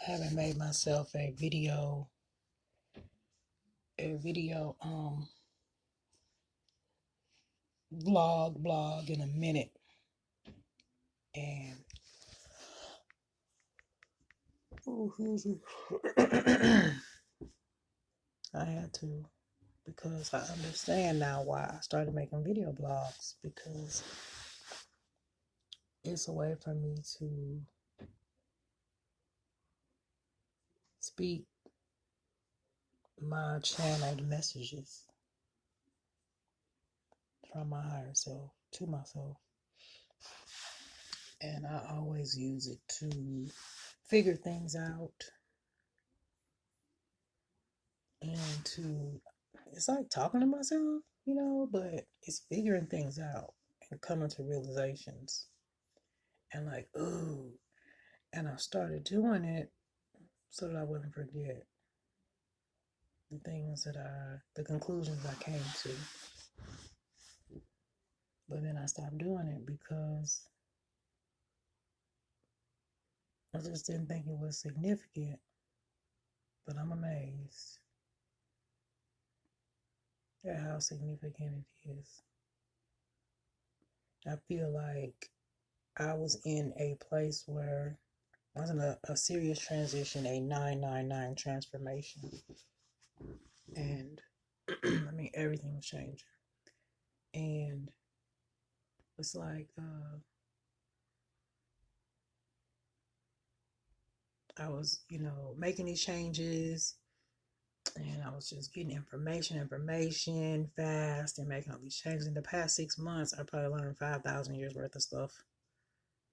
I haven't made myself a video blog in a minute. And I had to, because I understand now why I started making video blogs, because it's a way for me to speak my channeled messages from my higher self to myself. And I always use it to figure things out and to, it's like talking to myself, but it's figuring things out and coming to realizations and like, ooh. And I started doing it so that I wouldn't forget the conclusions I came to. But then I stopped doing it because I just didn't think it was significant. But I'm amazed at how significant it is. I feel like I was in a place where I was in a serious transition, a 999 transformation. And I mean, everything was changing. And it's like, I was, making these changes, and I was just getting information fast and making all these changes. In the past 6 months, I probably learned 5,000 years worth of stuff,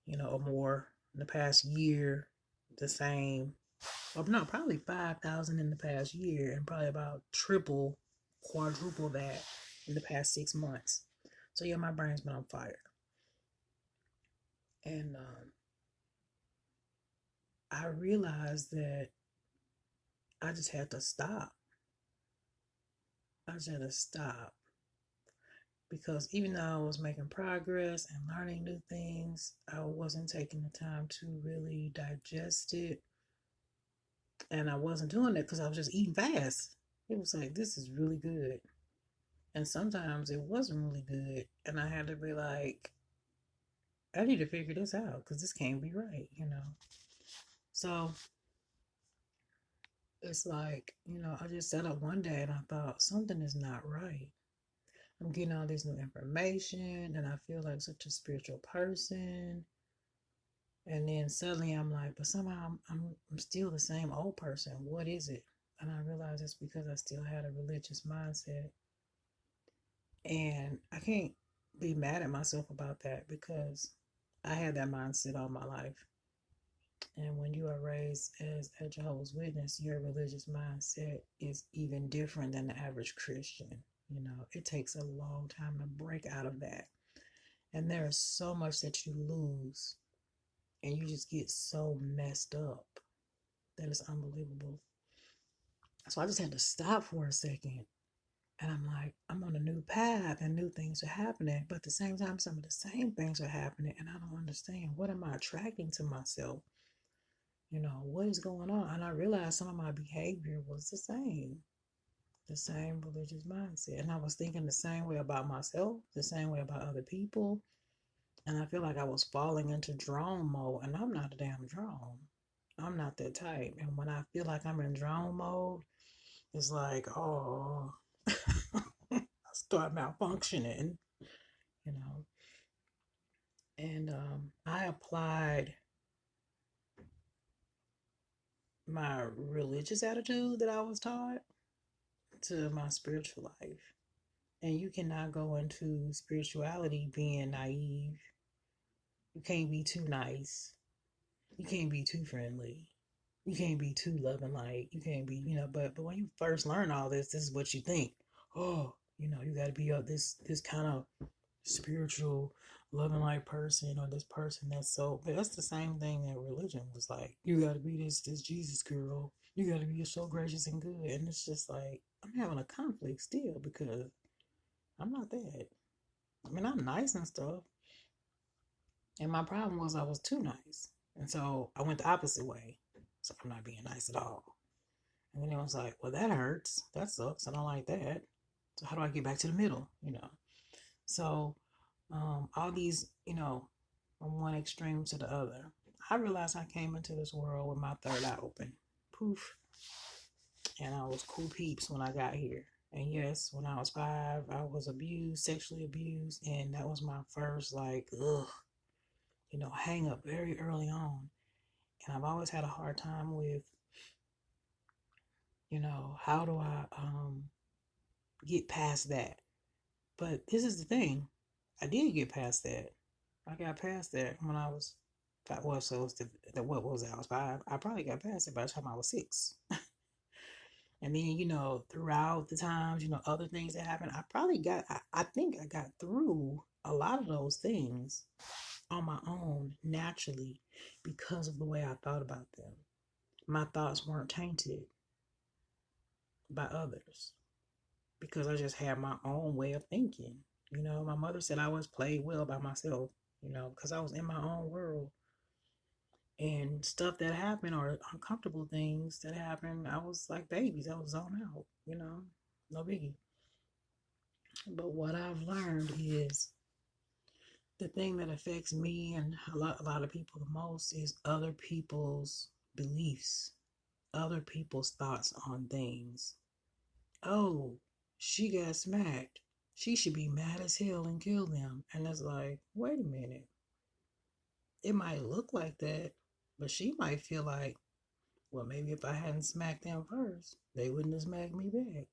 or more. In the past year, the same. Well, no, probably 5,000 in the past year, and probably about triple, quadruple that in the past 6 months. So yeah, my brain's been on fire. And I realized that I just had to stop. I just had to stop. Because even though I was making progress and learning new things, I wasn't taking the time to really digest it. And I wasn't doing it because I was just eating fast. It was like, this is really good. And sometimes it wasn't really good. And I had to be like, I need to figure this out because this can't be right, So it's like, I just sat up one day and I thought, something is not right. I'm getting all this new information and I feel like such a spiritual person. And then suddenly I'm like, but somehow I'm still the same old person. What is it? And I realized it's because I still had a religious mindset. And I can't be mad at myself about that because I had that mindset all my life. And when you are raised as a Jehovah's Witness, your religious mindset is even different than the average Christian. It takes a long time to break out of that. And there is so much that you lose, and you just get so messed up that it's unbelievable. So I just had to stop for a second. And I'm like, I'm on a new path and new things are happening. But at the same time, some of the same things are happening. And I don't understand. What am I attracting to myself? What is going on? And I realized some of my behavior was the same religious mindset. And I was thinking the same way about myself, the same way about other people. And I feel like I was falling into drone mode. And I'm not a damn drone. I'm not that type. And when I feel like I'm in drone mode, it's like, oh, I start malfunctioning, you know. And I applied my religious attitude that I was taught to my spiritual life. And you cannot go into spirituality being naive. You can't be too nice. You can't be too friendly. You can't be too loving, like you can't be, but when you first learn all this is what you think. Oh, you gotta be this kind of spiritual, loving like person, or this person that's so, but that's the same thing that religion was like. You gotta be this Jesus girl. You gotta be so gracious and good. And it's just like I'm having a conflict still because I'm not that. I mean, I'm nice and stuff. And my problem was I was too nice. And so I went the opposite way. So I'm not being nice at all. And then it was like, well, that hurts. That sucks. I don't like that. So how do I get back to the middle? So all these, from one extreme to the other. I realized I came into this world with my third eye open. Poof. And I was cool peeps when I got here. And yes, when I was 5, I was abused, sexually abused. And that was my first, hang up very early on. And I've always had a hard time with, how do I get past that? But this is the thing. I did get past that. I got past that when I was 5. Well, so it's what was it? I was 5. I probably got past it by the time I was 6. And then, throughout the times, other things that happened, I think I got through a lot of those things on my own naturally because of the way I thought about them. My thoughts weren't tainted by others because I just had my own way of thinking. My mother said I always played well by myself, because I was in my own world. And stuff that happened or uncomfortable things that happened, I was like babies. I was zoned out, no biggie. But what I've learned is the thing that affects me and a lot of people the most is other people's beliefs, other people's thoughts on things. Oh, she got smacked. She should be mad as hell and kill them. And it's like, wait a minute. It might look like that, but she might feel like, well, maybe if I hadn't smacked them first, they wouldn't have smacked me back.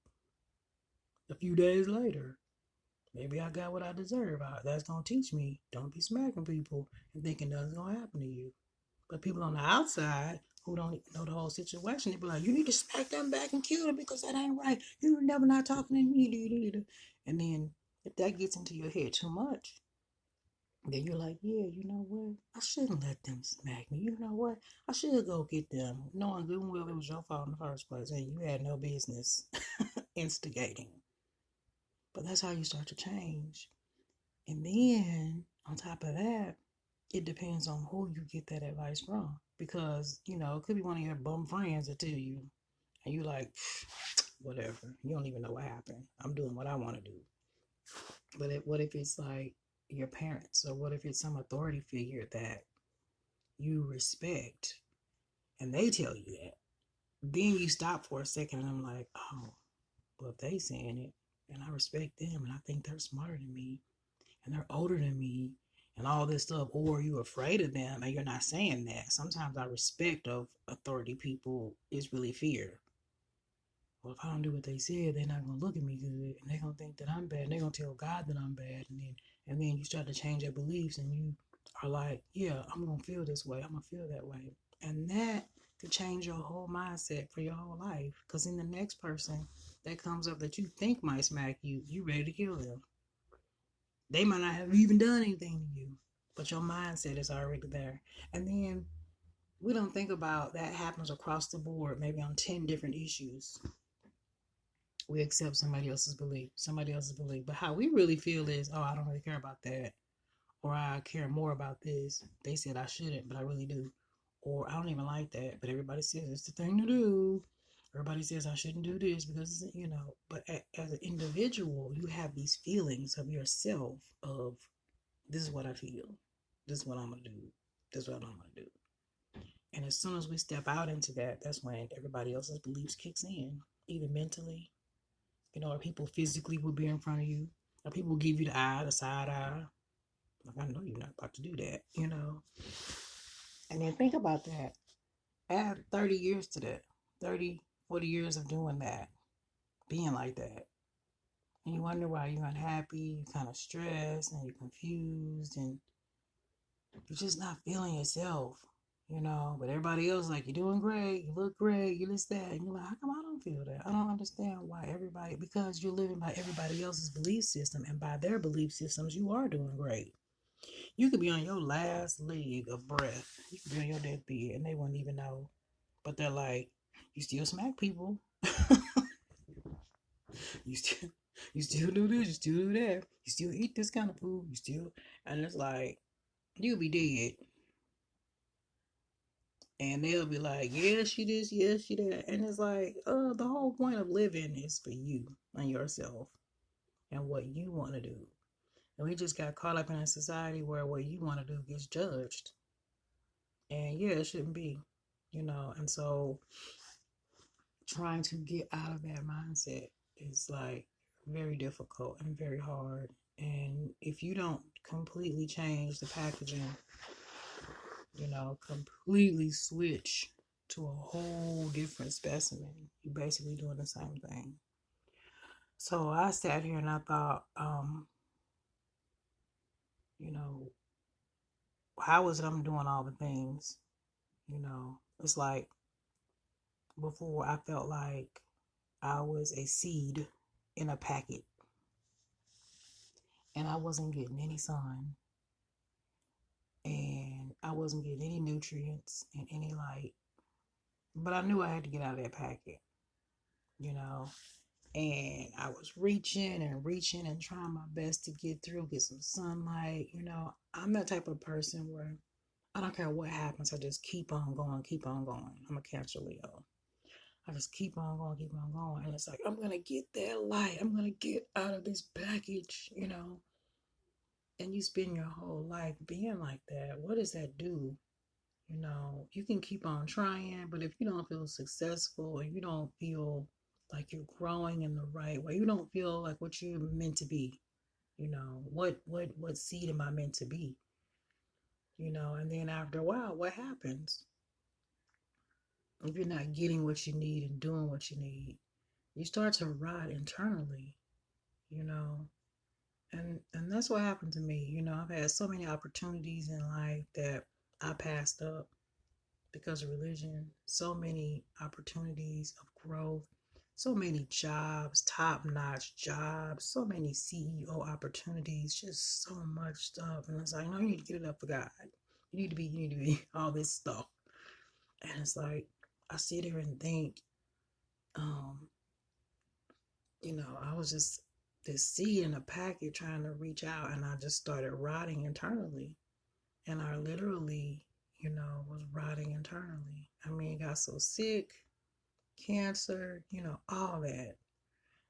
A few days later, maybe I got what I deserve. That's going to teach me, don't be smacking people and thinking nothing's going to happen to you. But people on the outside who don't know the whole situation, they be like, you need to smack them back and kill them because that ain't right. You're never not talking to me. And then if that gets into your head too much, then you're like, yeah, you know what? I shouldn't let them smack me. You know what? I should go get them, knowing good and well it was your fault in the first place and you had no business instigating. But that's how you start to change. And then, on top of that, it depends on who you get that advice from. Because, it could be one of your bum friends that tell you, and you like, whatever. You don't even know what happened. I'm doing what I want to do. But what if it's like your parents, or what if it's some authority figure that you respect and they tell you that? Then you stop for a second and I'm like, oh, well, if they saying it and I respect them and I think they're smarter than me and they're older than me and all this stuff, or you're afraid of them and you're not saying that. Sometimes our respect of authority people is really fear. Well, if I don't do what they said, they're not gonna look at me good, and they're gonna think that I'm bad, and they're gonna tell God that I'm bad, and then you start to change your beliefs, and you are like, yeah, I'm gonna feel this way, I'm gonna feel that way, and that could change your whole mindset for your whole life. Because in the next person that comes up that you think might smack you, you ready to kill them. They might not have even done anything to you, but your mindset is already there. And then we don't think about that happens across the board, maybe on 10 different issues. We accept somebody else's belief. But how we really feel is, oh, I don't really care about that. Or I care more about this. They said I shouldn't, but I really do. Or I don't even like that, but everybody says it's the thing to do. Everybody says I shouldn't do this because, but as an individual, you have these feelings of yourself of, this is what I feel. This is what I'm going to do. This is what I'm going to do. And as soon as we step out into that, that's when everybody else's beliefs kicks in, either mentally, or people physically will be in front of you, or people will give you the side eye. Like, I know you're not about to do that, And then think about that. Add 30 years to that. 30, 40 years of doing that, being like that. And you wonder why you're unhappy, you're kind of stressed, and you're confused, and you're just not feeling yourself, But everybody else, like, you're doing great, you look great, you this, that. And you're like, how come I don't feel that? I don't understand why because you're living by everybody else's belief system, and by their belief systems, you are doing great. You could be on your last leg of breath. You could be on your deathbed, and they wouldn't even know. But they're like, you still smack people. you still do this, you still do that. You still eat this kind of food. You still, and it's like, you'll be dead. And they'll be like, yeah, she this, yeah, she that. And it's like, the whole point of living is for you and yourself and what you want to do. And we just got caught up in a society where what you want to do gets judged. And yeah, it shouldn't be, And so trying to get out of that mindset is like very difficult and very hard. And if you don't completely change the packaging, completely switch to a whole different specimen, you're basically doing the same thing. So I sat here and I thought, how is it I'm doing all the things? It's like before I felt like I was a seed in a packet and I wasn't getting any sun and I wasn't getting any nutrients and any light. But I knew I had to get out of that packet, and I was reaching and trying my best to get through, get some sunlight. I'm that type of person where I don't care what happens, I just keep on going, keep on going. I'm a Cancer Leo. I just keep on going, keep on going. And it's like, I'm going to get that light. I'm going to get out of this package, And you spend your whole life being like that. What does that do? You can keep on trying, but if you don't feel successful and you don't feel like you're growing in the right way, you don't feel like what you're meant to be, what seed am I meant to be? And then after a while, what happens? If you're not getting what you need and doing what you need, you start to rot internally, you know. And that's what happened to me. I've had so many opportunities in life that I passed up because of religion, so many opportunities of growth, so many jobs, top-notch jobs, so many CEO opportunities, just so much stuff. And it's like, no, you need to get it up for God. You need to be all this stuff. And it's like, I sit here and think, um, I was just this seed in a packet trying to reach out, and I just started rotting internally. And I literally, was rotting internally. I mean, got so sick, cancer, all that.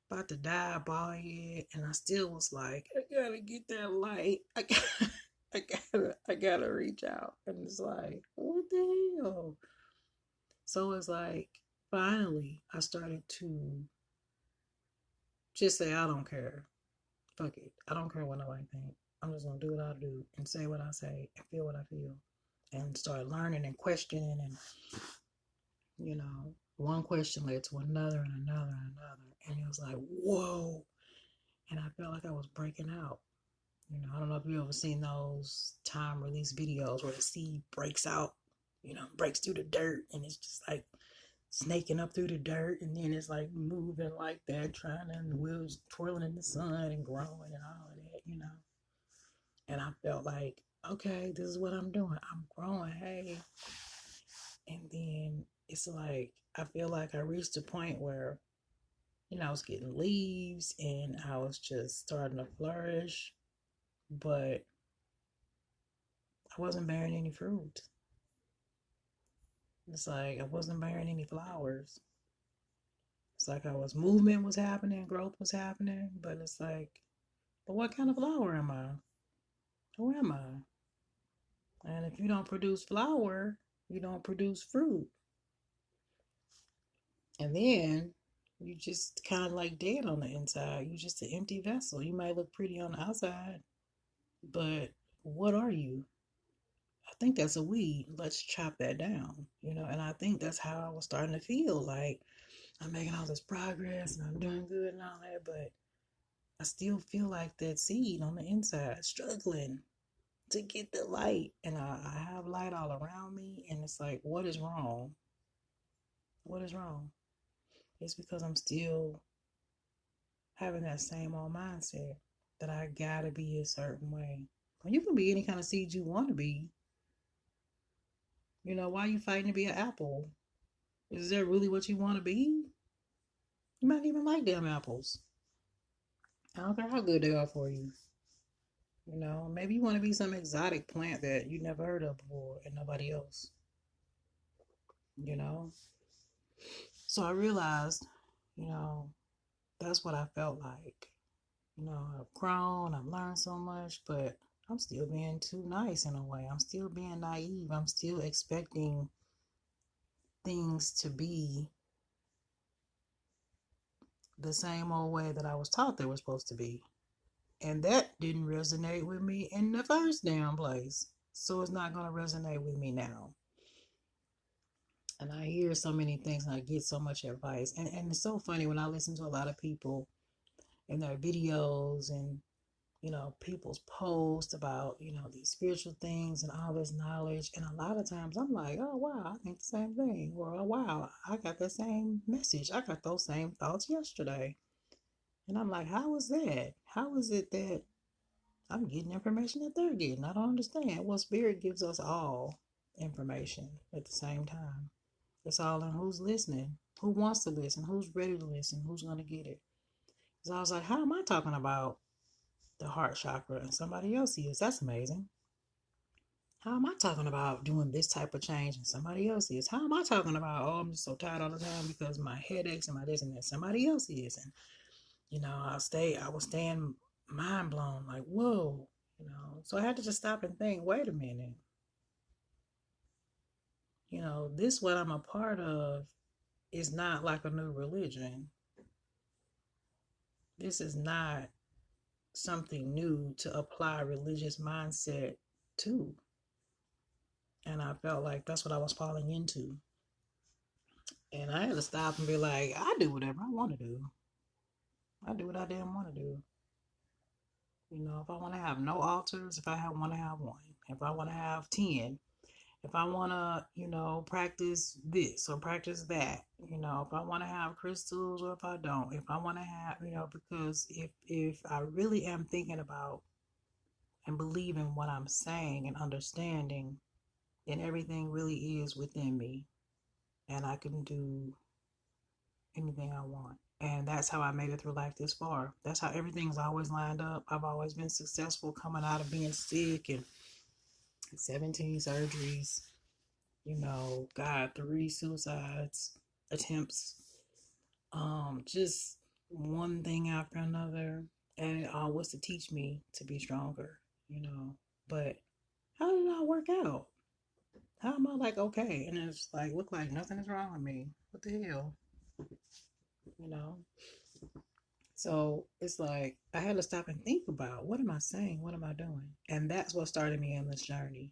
About to die, bald head, and I still was like, I gotta get that light. I gotta reach out. And it's like, what the hell? So it's like, finally, I started to just say, I don't care. Fuck it. I don't care what nobody think. I'm just gonna do what I do and say what I say and feel what I feel. And start learning and questioning, and one question led to another and another and another. And it was like, whoa. And I felt like I was breaking out. I don't know if you've ever seen those time release videos where the seed breaks out, breaks through the dirt, and it's just like snaking up through the dirt, and then it's like moving like that, trying, and the wheels twirling in the sun and growing and all of that. And I felt like, okay, this is what I'm doing. I'm growing, hey. And then it's like, I feel like I reached a point where, I was getting leaves and I was just starting to flourish, but I wasn't bearing any fruit. It's like I wasn't bearing any flowers. It's like movement was happening, growth was happening, but it's like, but what kind of flower am I? Who am I? And if you don't produce flower, you don't produce fruit. And then you just kind of like dead on the inside. You just an empty vessel. You might look pretty on the outside, but what are you? I think that's a weed. Let's chop that down, And I think that's how I was starting to feel. Like I'm making all this progress and I'm doing good and all that, but I still feel like that seed on the inside, struggling to get the light. And I have light all around me, and it's like, what is wrong? What is wrong? It's because I'm still having that same old mindset that I gotta be a certain way. You can be any kind of seed you want to be. Why are you fighting to be an apple? Is that really what you want to be? You might even like damn apples. I don't care how good they are for you. Maybe you want to be some exotic plant that you never heard of before and nobody else. you know? So I realized, you know, that's what I felt like. You know, I've grown, I've learned so much, but I'm still being too nice in a way. I'm still being naive. I'm still expecting things to be the same old way that I was taught they were supposed to be. And that didn't resonate with me in the first damn place. So it's not going to resonate with me now. And I hear so many things and I get so much advice. And it's so funny when I listen to a lot of people in their videos and, you know, people's posts about, you know, these spiritual things and all this knowledge. And a lot of times I'm like, oh, wow, I think the same thing. Or, oh, wow, I got the same message. I got those same thoughts yesterday. And I'm like, how is that? How is it that I'm getting information that they're getting? I don't understand. Well, Spirit gives us all information at the same time. It's all in who's listening, who wants to listen, who's ready to listen, who's going to get it. So I was like, how am I talking about the heart chakra and somebody else is? That's amazing. How am I talking about doing this type of change and somebody else is? How am I talking about, oh, I'm just so tired all the time because my headaches and my this and that? Somebody else is. And, you know, I was staying mind blown, like, whoa, you know. So I had to just stop and think, wait a minute. You know, this what I'm a part of is not like a new religion. This is not something new to apply religious mindset to. And I felt like that's what I was falling into. And I had to stop and be like, I do whatever I want to do. I do what I damn want to do. You know, if I want to have no altars, if I want to have one, if I want to have 10, if I want to, you know, practice this or practice that, you know, if I want to have crystals or if I don't, if I want to have, you know, because if I really am thinking about and believing what I'm saying and understanding, then everything really is within me and I can do anything I want. And that's how I made it through life this far. That's how everything's always lined up. I've always been successful coming out of being sick and 17 surgeries, you know, God, 3 suicides attempts, just one thing after another. And it all was to teach me to be stronger, you know. But how did it all work out? How am I like okay? And it's like look like nothing is wrong with me. What the hell? You know? So it's like I had to stop and think about what am I saying? What am I doing? And that's what started me on this journey.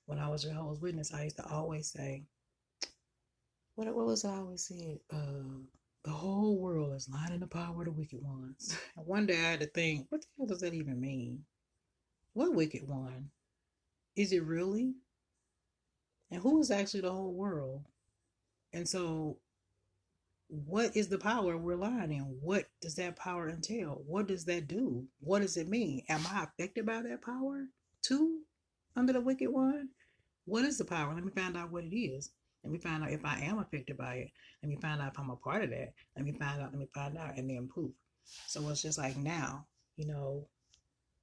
When I was Jehovah's Witness, I used to always say, what was I always said? The whole world is lying in the power of the wicked ones. And one day I had to think, what the hell does that even mean? What wicked one? Is it really? And who is actually the whole world? And so what is the power we're lying in? What does that power entail? What does that do? What does it mean? Am I affected by that power too? Under the wicked one? What is the power? Let me find out what it is. Let me find out if I am affected by it. Let me find out if I'm a part of that. Let me find out, and then poof. So it's just like now, you know,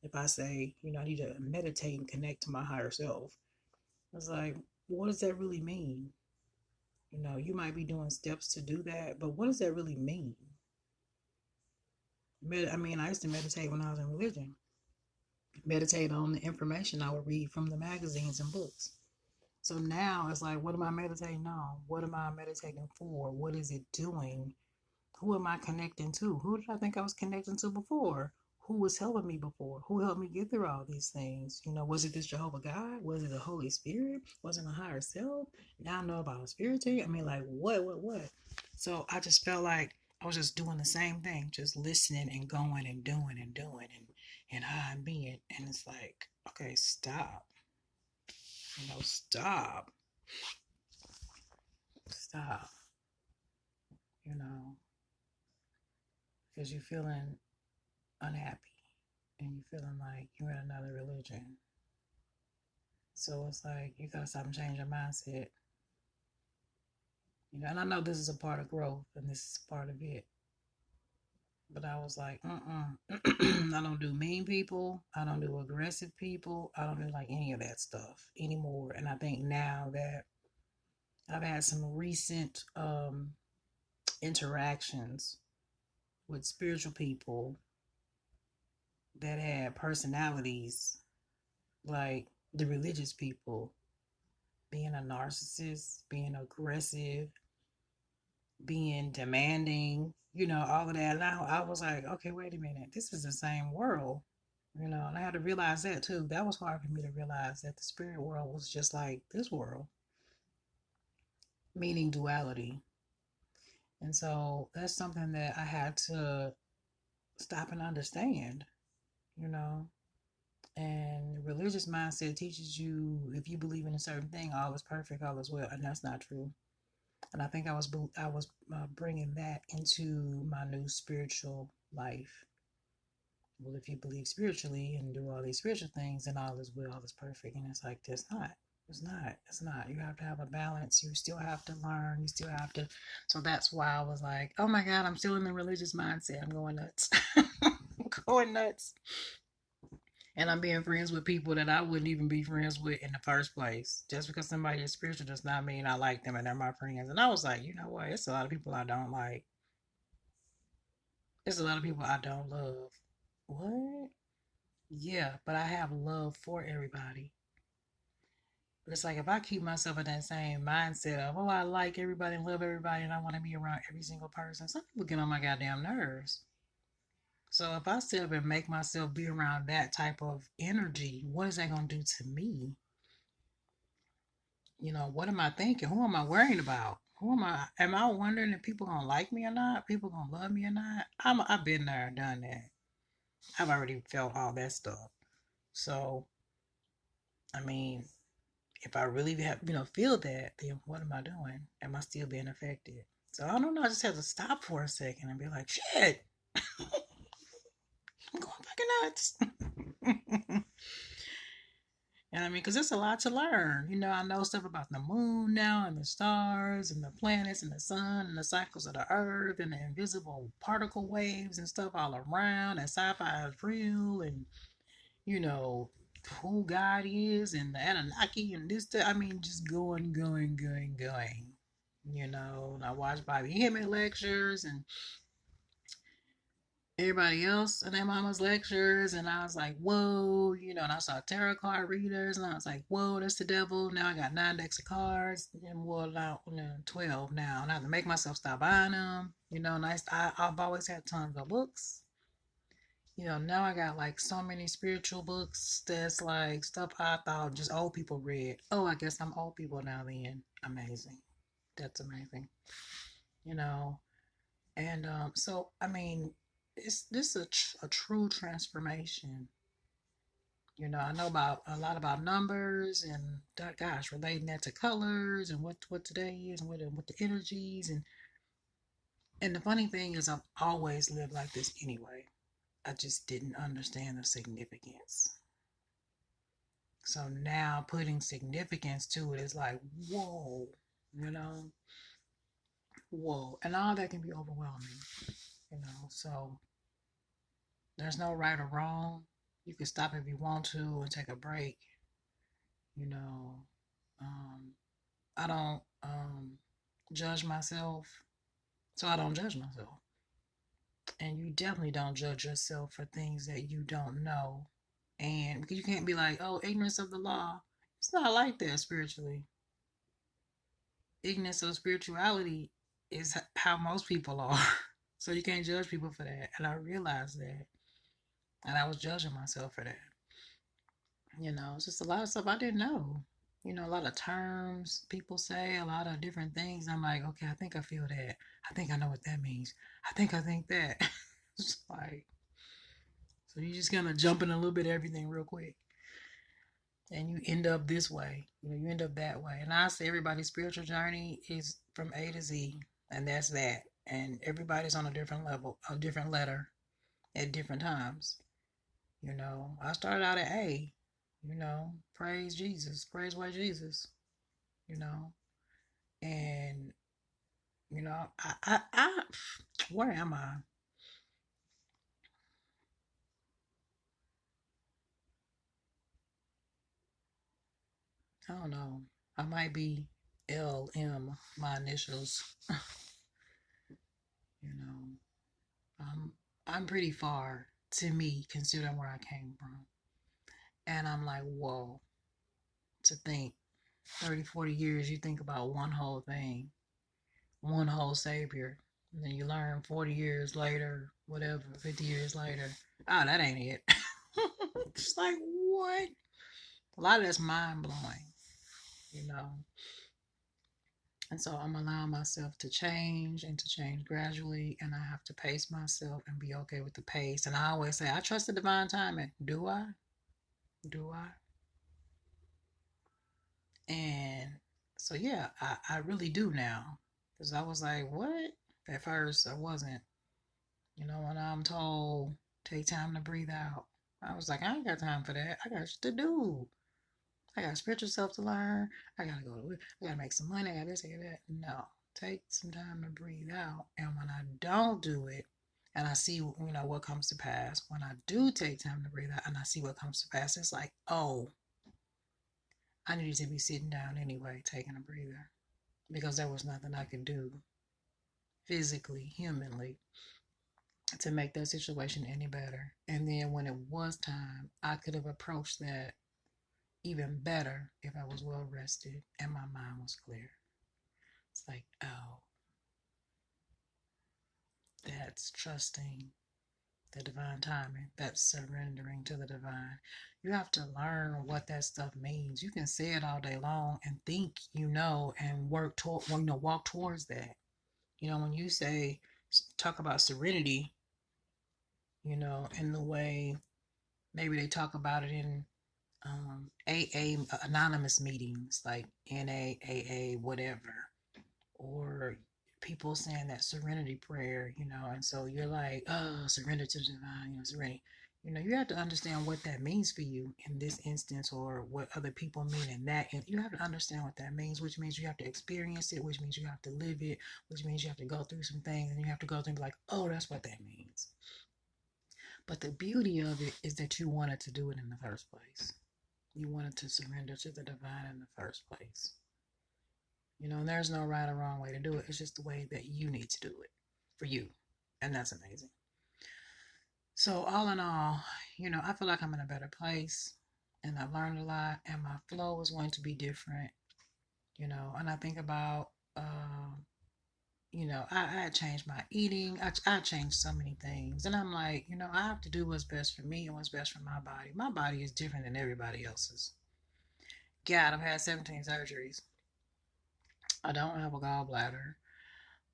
if I say, you know, I need to meditate and connect to my higher self, it's like, what does that really mean? You know, you might be doing steps to do that, but what does that really mean? I mean, I used to meditate when I was in religion. Meditate on the information I would read from the magazines and books. So now it's like, what am I meditating on? What am I meditating for? What is it doing? Who am I connecting to? Who did I think I was connecting to before? Who was helping me before? Who helped me get through all these things? You know, was it this Jehovah God? Was it the Holy Spirit? Was it a higher self? Now I know about a spirit. I mean, like, what? So I just felt like I was just doing the same thing, just listening and going and doing and how I'm being. And it's like, okay, stop. You know, stop. Stop. You know, because you're feeling unhappy and you're feeling like you're in another religion. So it's like you gotta stop and change your mindset. You know, and I know this is a part of growth and this is part of it. But I was like, I don't do mean people. I don't do aggressive people. I don't do like any of that stuff anymore. And I think now that I've had some recent interactions with spiritual people that had personalities like the religious people, being a narcissist, being aggressive, being demanding, all of that. Now I was like, okay, wait a minute, this is the same world, and I had to realize that too. That was hard for me to realize that the spirit world was just like this world, meaning duality. And so that's something that I had to stop and understand, you know. And religious mindset teaches you if you believe in a certain thing, all is perfect, all is well, and that's not true. And I think I was bringing that into my new spiritual life. Well, if you believe spiritually and do all these spiritual things, then all is well, all is perfect, and it's like that's not. It's not. It's not. You have to have a balance. You still have to learn. You still have to. So that's why I was like, oh my God, I'm still in the religious mindset. I'm going nuts. I'm going nuts. And I'm being friends with people that I wouldn't even be friends with in the first place. Just because somebody is spiritual does not mean I like them and they're my friends. And I was like, you know what? It's a lot of people I don't like. It's a lot of people I don't love. What? Yeah, but I have love for everybody. But it's like if I keep myself in that same mindset of, oh, I like everybody and love everybody and I want to be around every single person, some people get on my goddamn nerves. So if I sit up and make myself be around that type of energy, what is that going to do to me? What am I thinking? Who am I worrying about? Who am I? Am I wondering if people gonna like me or not? People gonna love me or not? I've been there, done that. I've already felt all that stuff. So, I mean, if I really have, feel that, then what am I doing? Am I still being affected? So I don't know. I just have to stop for a second and be like, shit, I'm going fucking nuts. And I mean, because it's a lot to learn. I know stuff about the moon now and the stars and the planets and the sun and the cycles of the earth and the invisible particle waves and stuff all around. And sci fi is real and, you know, who God is and the Anunnaki and this, that. I mean, just going, going, going, going. And I watch Bobby Hemmett lectures and everybody else in their mama's lectures, and I was like, whoa, and I saw tarot card readers, and I was like, whoa, that's the devil. Now I got 9 decks of cards, and well, now 12 now, and I have to make myself stop buying them, and I've always had tons of books. Now I got like so many spiritual books that's like stuff I thought just old people read. Oh, I guess I'm old people now then. Amazing. That's amazing. You know, and so, I mean, it's this is a true transformation. I know about a lot about numbers and gosh, relating that to colors and what today is and what the energies and the funny thing is I've always lived like this anyway. I just didn't understand the significance. So now putting significance to it is like, whoa, you know, whoa, and all that can be overwhelming. So there's no right or wrong. You can stop if you want to and take a break. You know, um, I don't judge myself, so I don't judge myself. And you definitely don't judge yourself for things that you don't know. And because you can't be like, oh, ignorance of the law. It's not like that spiritually. Ignorance of spirituality is how most people are. So you can't judge people for that. And I realized that. And I was judging myself for that. It's just a lot of stuff I didn't know. A lot of terms people say, a lot of different things. I'm like, okay, I think I feel that. I think I know what that means. I think that. It's like, so you just gonna jump in a little bit of everything real quick. And you end up this way. You end up that way. And I say everybody's spiritual journey is from A to Z. And that's that. And everybody's on a different level, a different letter at different times. I started out at A, praise Jesus, praise white Jesus, you know, and, where am I? I don't know. I might be LM, my initials. You know, I'm pretty far to me considering where I came from. And I'm like, whoa, to think 30, 40 years, you think about one whole thing, one whole savior. And then you learn 40 years later, whatever, 50 years later, oh, that ain't it. It's like, what? A lot of that's mind blowing, you know. And so I'm allowing myself to change and to change gradually. And I have to pace myself and be okay with the pace. And I always say, I trust the divine timing. Do I? Do I? And so, yeah, I really do now. Because I was like, what? At first, I wasn't. You know, when I'm told, take time to breathe out, I was like, I ain't got time for that. I got shit to do. I got spiritual self to learn. I gotta go to work. I gotta make some money. I got this, I got that. No, take some time to breathe out. And when I don't do it, and I see, what comes to pass, when I do take time to breathe out and I see what comes to pass, it's like, oh, I needed to be sitting down anyway, taking a breather, because there was nothing I could do physically, humanly, to make that situation any better. And then when it was time, I could have approached that even better if I was well rested and my mind was clear. It's like, oh, that's trusting the divine timing. That's surrendering to the divine. You have to learn what that stuff means. You can say it all day long and think and walk towards that. When you talk about serenity, in the way maybe they talk about it in AA anonymous meetings like NAAA, whatever, or people saying that serenity prayer, and so you're like, oh, surrender to the divine, serenity. You have to understand what that means for you in this instance, or what other people mean in that. And you have to understand what that means, which means you have to experience it, which means you have to live it, which means you have to go through some things, and you have to go through and be like, oh, that's what that means. But the beauty of it is that you wanted to do it in the first place. You wanted to surrender to the divine in the first place. And there's no right or wrong way to do it. It's just the way that you need to do it for you. And that's amazing. So, all in all, I feel like I'm in a better place, and I've learned a lot, and my flow is going to be different, and I think about, I changed my eating. I changed so many things. And I'm like, I have to do what's best for me and what's best for my body. My body is different than everybody else's. God, I've had 17 surgeries. I don't have a gallbladder.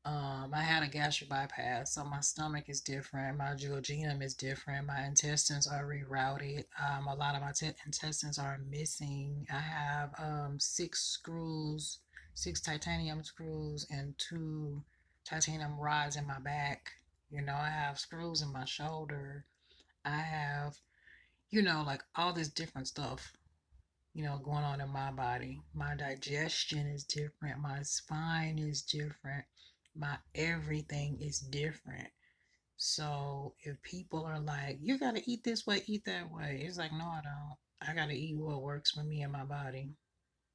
I had a gastric bypass, so my stomach is different. My duodenum is different. My intestines are rerouted. A lot of my intestines are missing. I have 6 screws, 6 titanium screws, and 2 titanium rods in my back. I have screws in my shoulder. I have, like all this different stuff going on in my body. My digestion is different. My spine is different. My everything is different. So if people are like, you got to eat this way, eat that way, it's like, no, I don't. I got to eat what works for me and my body.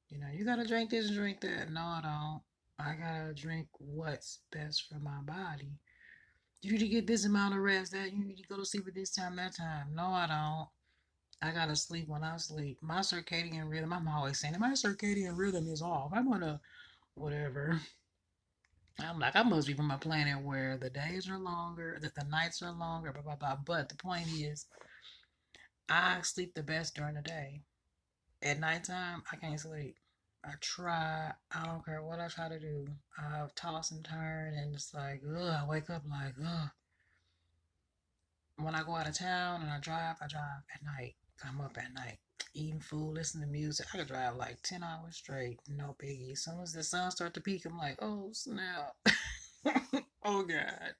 You got to drink this and drink that. No, I don't. I got to drink what's best for my body. You need to get this amount of rest. That you need to go to sleep at this time, that time. No, I don't. I gotta sleep when I sleep. My circadian rhythm, I'm always saying that my circadian rhythm is off. I'm gonna, whatever. I'm like, I must be from a planet where the days are longer, that the nights are longer, blah, blah, blah. But the point is, I sleep the best during the day. At nighttime, I can't sleep. I try, I don't care what I try to do. I toss and turn, and it's like, ugh, I wake up like, ugh. When I go out of town and I drive at night. I'm up at night, eating food, listening to music. I could drive like 10 hours straight, no biggie. As soon as the sun starts to peak, I'm like, oh snap. Oh God.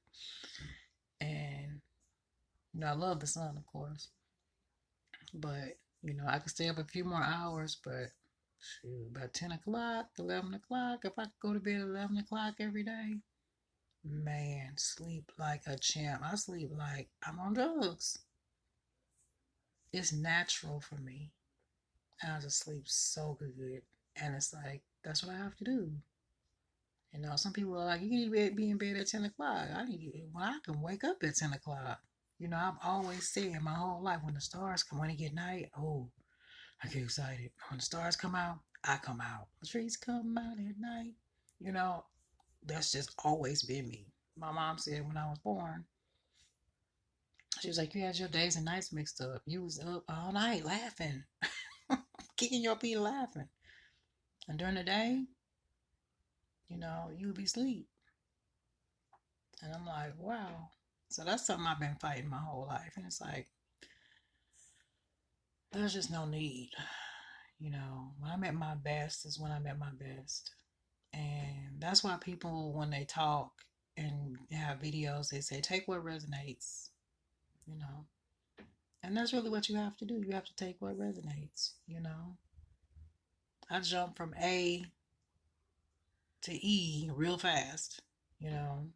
And I love the sun, of course. But, I could stay up a few more hours, but shoot, about 10 o'clock, 11 o'clock, if I could go to bed at 11 o'clock every day, man, sleep like a champ. I sleep like I'm on drugs. It's natural for me. I just sleep so good. And it's like, That's what I have to do. You know, some people are like, you need to be in bed at 10 o'clock. Well, I can wake up at 10 o'clock. You know, I've always said my whole life, when the stars come, when it get night, oh, I get excited. When the stars come out, I come out. The trees come out at night. You know, that's just always been me. My mom said when I was born, she was like, you had your days and nights mixed up. You was up all night laughing, kicking your feet laughing. And during the day, you know, you would be asleep. And I'm like, wow. So that's something I've been fighting my whole life. And it's like, there's just no need. You know, when I'm at my best is when I'm at my best. And that's why people, when they talk and have videos, they say, take what resonates, you know. And that's really what you have to do. You have to take what resonates, you know. I jumped from A to E real fast, you know.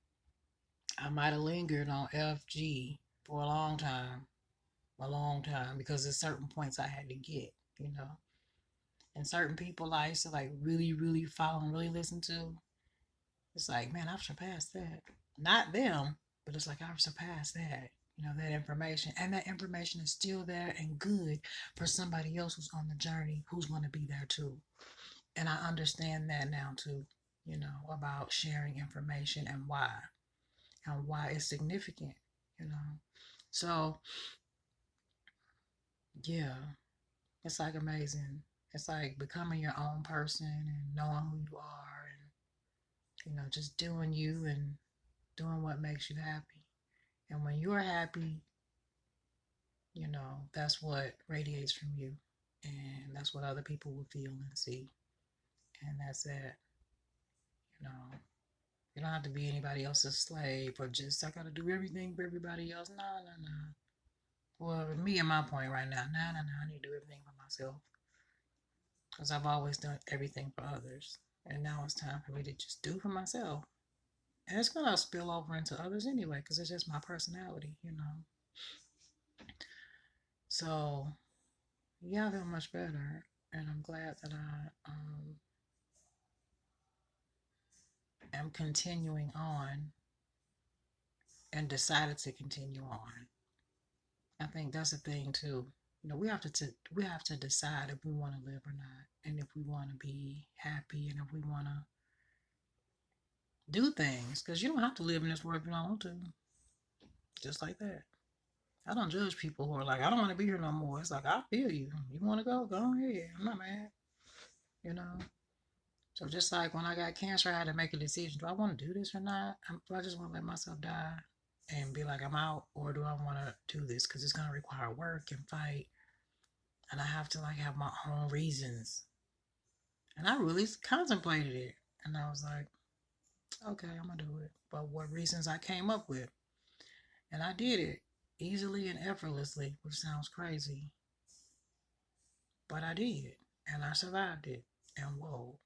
I might have lingered on F, G for a long time, because there's certain points I had to get, you know. And certain people I used to like really, really follow and really listen to, it's like, man, I've surpassed that. Not them, but it's like I've surpassed that. You know, that information. And that information is still there and good for somebody else who's on the journey, who's going to be there too. And I understand that now too, you know, about sharing information and why it's significant, you know. So, yeah, it's like amazing. It's like becoming your own person and knowing who you are, and, you know, just doing you and doing what makes you happy. And when you're happy, you know, that's what radiates from you. And that's what other people will feel and see. And that's it. You know, you don't have to be anybody else's slave or just, I got to do everything for everybody else. No, no, no. Well, me and my point right now, no. I need to do everything for myself. Because I've always done everything for others. And now it's time for me to just do for myself. And it's going to spill over into others anyway, because it's just my personality, you know. So, yeah, I feel much better. And I'm glad that I am continuing on and decided to continue on. I think that's the thing too. You know, we have to decide if we want to live or not, and if we want to be happy, and if we want to do things. Because you don't have to live in this world if you don't want to. Just like that. I don't judge people who are like, I don't want to be here no more. It's like, I feel you. You want to go? Go ahead. I'm not mad. You know. So just like when I got cancer, I had to make a decision. Do I want to do this or not? Do I just want to let myself die and be like, I'm out? Or do I want to do this? Because it's going to require work and fight. And I have to like have my own reasons. And I really contemplated it. And I was like, okay, I'm going to do it. But what reasons I came up with. And I did it easily and effortlessly, which sounds crazy. But I did. And I survived it. And whoa.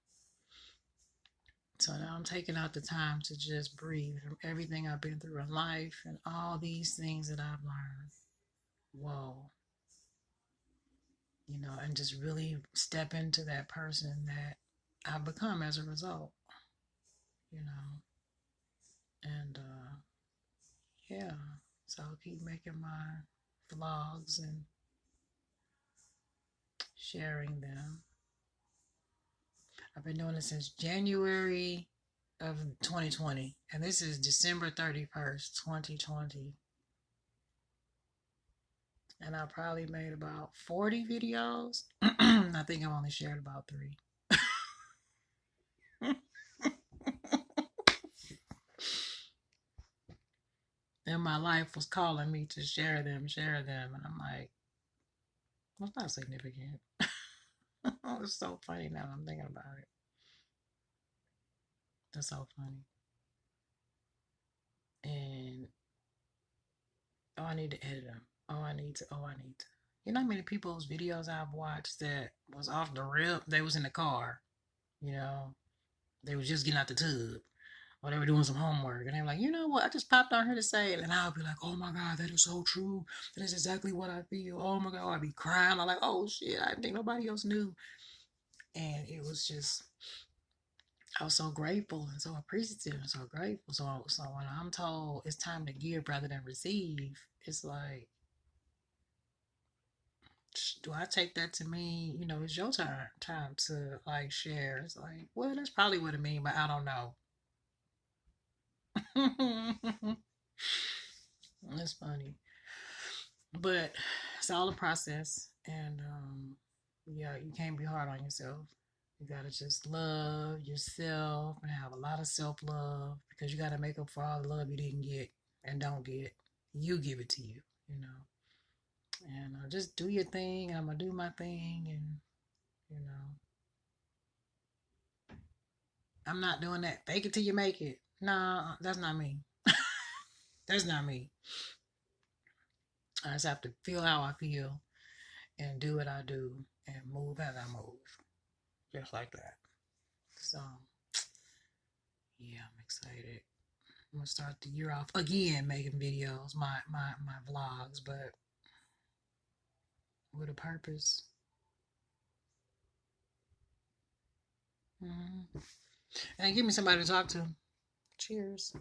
So now I'm taking out the time to just breathe from everything I've been through in life and all these things that I've learned. Whoa. You know, and just really step into that person that I've become as a result, you know. And yeah, so I'll keep making my vlogs and sharing them. I've been doing it since January of 2020, and this is December 31st, 2020. And I probably made about 40 videos. I think I've only shared about 3. And my life was calling me to share them. And I'm like, well, it's not significant. It's so funny now I'm thinking about it. That's so funny. And I need to edit them. I need to. You know how many people's videos I've watched that was off the rip? They was in the car, you know, they was just getting out the tub, or they were doing some homework, and they were like, you know what, I just popped on here to say it, and I'll be like, oh my God, that is so true. That is exactly what I feel. Oh my God, I'd be crying. I'm like, oh shit, I didn't think nobody else knew. And it was just, I was so grateful and so appreciative and so grateful. So when I'm told it's time to give rather than receive, it's like, do I take that to mean, it's your time to like share? It's like, well, that's probably what it means, but I don't know. It's funny, but it's all a process, and yeah, you can't be hard on yourself. You gotta just love yourself and have a lot of self love because you gotta make up for all the love you didn't get and don't get. You give it to you, you know, and just do your thing. I'm gonna do my thing, and you know, I'm not doing that. Fake it till you make it. Nah, that's not me. That's not me. I just have to feel how I feel and do what I do and move as I move, just like that. So, yeah, I'm excited. I'm gonna start the year off again making videos, my vlogs, but with a purpose. And give me somebody to talk to. Cheers.